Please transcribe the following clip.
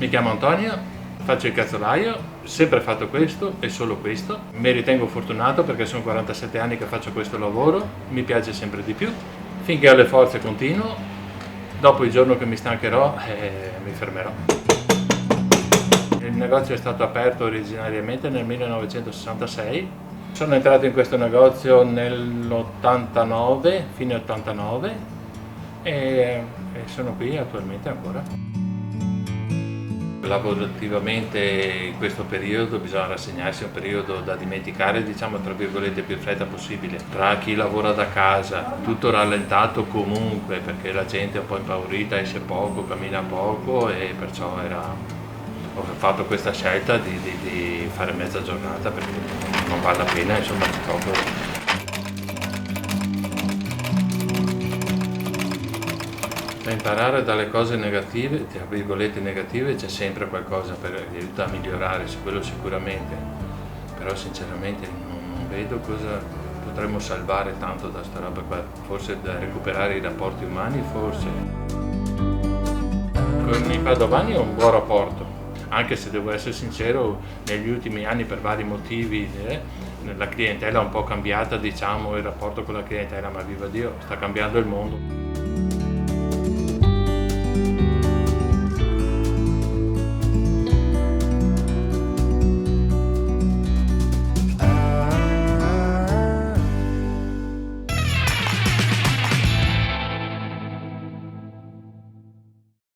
Mi chiamo Antonio, faccio il cazzolaio, sempre fatto questo e solo questo. Mi ritengo fortunato perché sono 47 anni che faccio questo lavoro, mi piace sempre di più. Finché ho le forze continuo, dopo il giorno che mi stancherò mi fermerò. Il negozio è stato aperto originariamente nel 1966. Sono entrato in questo negozio nell'89, fine 89, e sono qui attualmente ancora. Lavorativamente in questo periodo bisogna rassegnarsi a un periodo da dimenticare, diciamo tra virgolette, più in fretta possibile. Tra chi lavora da casa, tutto rallentato comunque perché la gente è un po' impaurita, esce poco, cammina poco e perciò ho fatto questa scelta di fare mezza giornata perché non vale la pena, insomma, proprio. Da imparare dalle cose negative, tra virgolette negative, c'è sempre qualcosa per aiutare a migliorare, su quello sicuramente, però sinceramente non vedo cosa potremmo salvare tanto da sta roba qua, forse da recuperare i rapporti umani, forse. Con i padovani ho un buon rapporto, anche se devo essere sincero, negli ultimi anni per vari motivi la clientela è un po' cambiata, diciamo, il rapporto con la clientela, ma viva Dio, sta cambiando il mondo.